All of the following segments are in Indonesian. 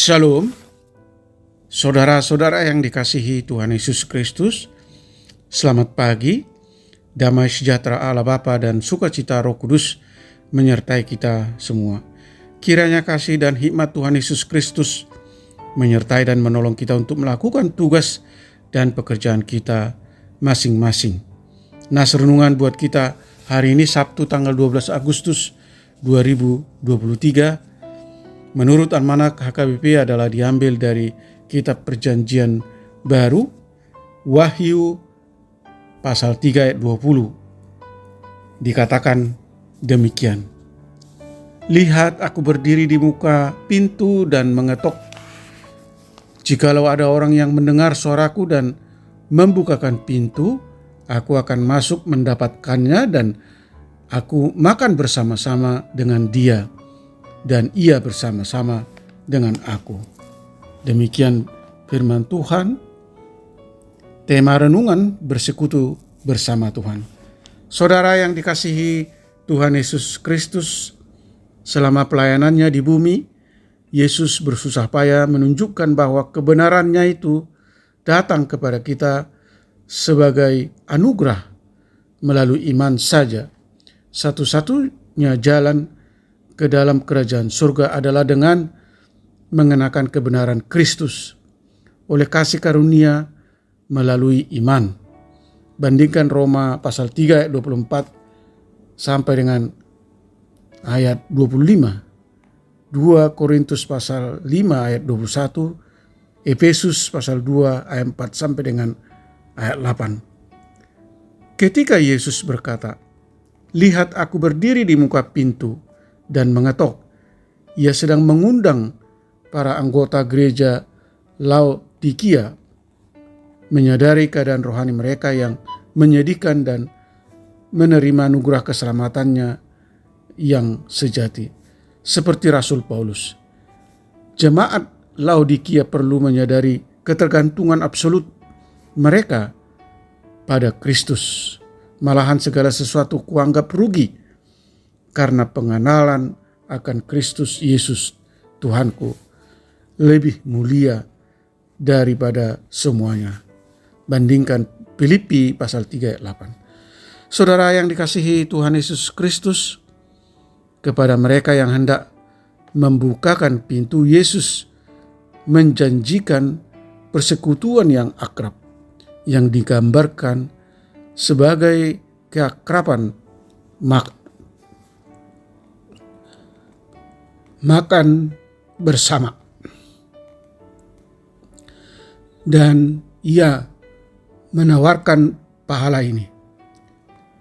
Shalom, saudara-saudara yang dikasihi Tuhan Yesus Kristus. Selamat pagi, damai sejahtera Allah Bapa dan sukacita Roh Kudus menyertai kita semua. Kiranya kasih dan hikmat Tuhan Yesus Kristus menyertai dan menolong kita untuk melakukan tugas dan pekerjaan kita masing-masing. Nas renungan buat kita hari ini Sabtu tanggal 12 Agustus 2023 menurut Almanak HKBP adalah diambil dari Kitab Perjanjian Baru, Wahyu pasal 3 ayat 20. Dikatakan demikian. Lihat, aku berdiri di muka pintu dan mengetok. Jikalau ada orang yang mendengar suaraku dan membukakan pintu, aku akan masuk mendapatkannya dan aku makan bersama-sama dengan dia, dan ia bersama-sama dengan aku. Demikian firman Tuhan. Tema renungan bersekutu bersama Tuhan. Saudara yang dikasihi Tuhan Yesus Kristus, selama pelayanannya di bumi, Yesus bersusah payah menunjukkan bahwa kebenarannya itu datang kepada kita sebagai anugerah melalui iman saja. Satu-satunya jalan ke dalam kerajaan surga adalah dengan mengenakan kebenaran Kristus oleh kasih karunia melalui iman. Bandingkan Roma pasal 3 ayat 24 sampai dengan ayat 25, 2 Korintus pasal 5 ayat 21, Efesus pasal 2 ayat 4 sampai dengan ayat 8. Ketika Yesus berkata, "Lihat, aku berdiri di muka pintu dan mengetok," ia sedang mengundang para anggota gereja Laodikia menyadari keadaan rohani mereka yang menyedihkan dan menerima anugerah keselamatannya yang sejati. Seperti Rasul Paulus, jemaat Laodikia perlu menyadari ketergantungan absolut mereka pada Kristus. Malahan segala sesuatu kuanggap rugi karena pengenalan akan Kristus Yesus Tuhanku lebih mulia daripada semuanya. Bandingkan Filipi pasal 3 ayat 8. Saudara yang dikasihi Tuhan Yesus Kristus, kepada mereka yang hendak membukakan pintu, Yesus menjanjikan persekutuan yang akrab yang digambarkan sebagai keakraban makan bersama. Dan ia menawarkan pahala ini.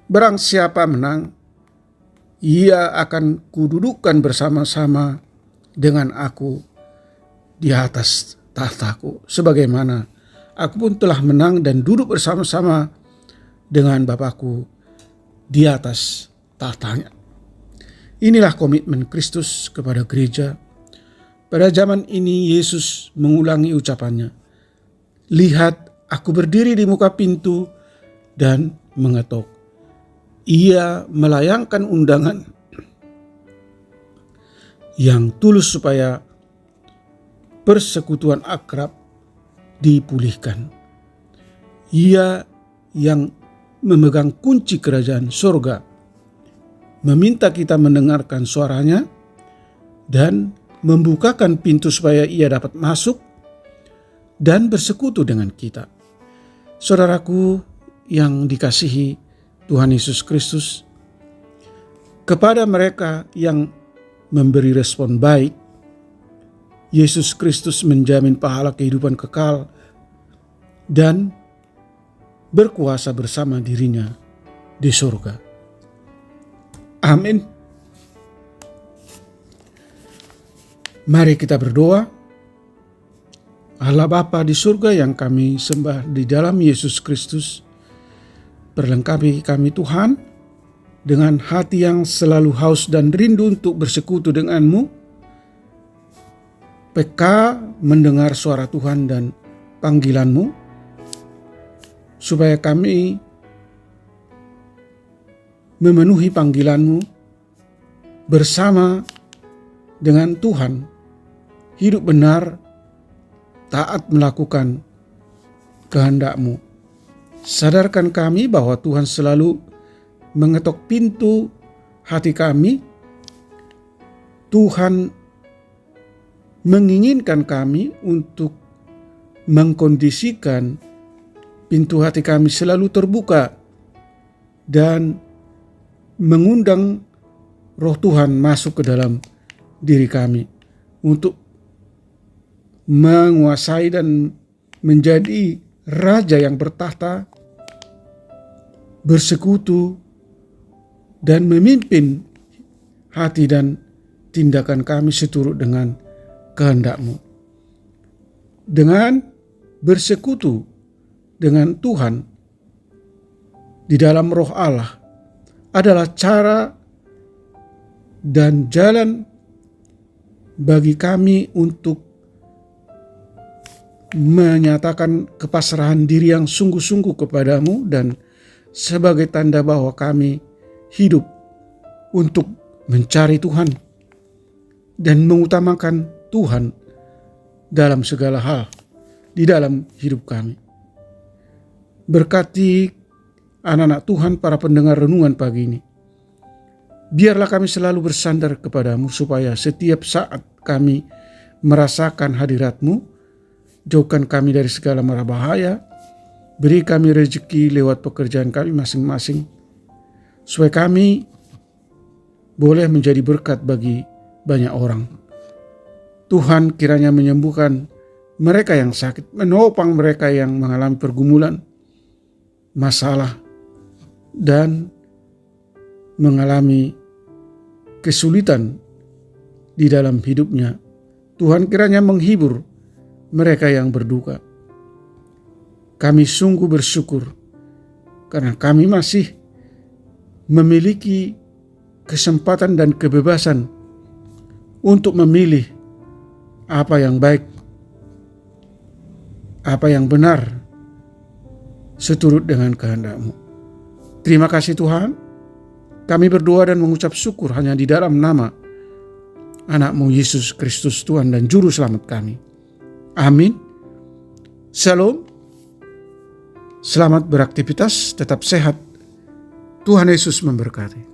Barang siapa menang, ia akan kududukkan bersama-sama dengan aku di atas tahtaku, sebagaimana aku pun telah menang dan duduk bersama-sama dengan Bapakku di atas tahtanya. Inilah komitmen Kristus kepada gereja. Pada zaman ini Yesus mengulangi ucapannya. Lihat, aku berdiri di muka pintu dan mengetok. Ia melayangkan undangan yang tulus supaya persekutuan akrab dipulihkan. Ia yang memegang kunci kerajaan surga meminta kita mendengarkan suaranya dan membukakan pintu supaya ia dapat masuk dan bersekutu dengan kita. Saudaraku yang dikasihi Tuhan Yesus Kristus, kepada mereka yang memberi respon baik, Yesus Kristus menjamin pahala kehidupan kekal dan berkuasa bersama dirinya di surga. Amin. Mari kita berdoa. Allah Bapa di surga yang kami sembah di dalam Yesus Kristus, perlengkapi kami Tuhan dengan hati yang selalu haus dan rindu untuk bersekutu dengan-Mu. Peka mendengar suara Tuhan dan panggilan-Mu, supaya kami memenuhi panggilan-Mu bersama dengan Tuhan hidup benar, taat melakukan kehendak-Mu. Sadarkan kami bahwa Tuhan selalu mengetok pintu hati kami. Tuhan menginginkan kami untuk mengkondisikan pintu hati kami selalu terbuka dan mengundang Roh Tuhan masuk ke dalam diri kami untuk menguasai dan menjadi raja yang bertahta, bersekutu, dan memimpin hati dan tindakan kami seturut dengan kehendak-Mu. Dengan bersekutu dengan Tuhan di dalam Roh Allah adalah cara dan jalan bagi kami untuk menyatakan kepasrahan diri yang sungguh-sungguh kepadamu, dan sebagai tanda bahwa kami hidup untuk mencari Tuhan dan mengutamakan Tuhan dalam segala hal di dalam hidup kami. Berkati anak-anak Tuhan, para pendengar renungan pagi ini. Biarlah kami selalu bersandar kepadamu supaya setiap saat kami merasakan hadirat-Mu, jauhkan kami dari segala mara bahaya, beri kami rezeki lewat pekerjaan kami masing-masing, supaya kami boleh menjadi berkat bagi banyak orang. Tuhan kiranya menyembuhkan mereka yang sakit, menopang mereka yang mengalami pergumulan, masalah, dan mengalami kesulitan di dalam hidupnya. Tuhan kiranya menghibur mereka yang berduka. Kami sungguh bersyukur karena kami masih memiliki kesempatan dan kebebasan untuk memilih apa yang baik, apa yang benar, seturut dengan kehendak-Mu. Terima kasih Tuhan. Kami berdoa dan mengucap syukur hanya di dalam nama anak-Mu Yesus Kristus, Tuhan dan Juru Selamat kami. Amin. Shalom. Selamat beraktivitas, tetap sehat. Tuhan Yesus memberkati.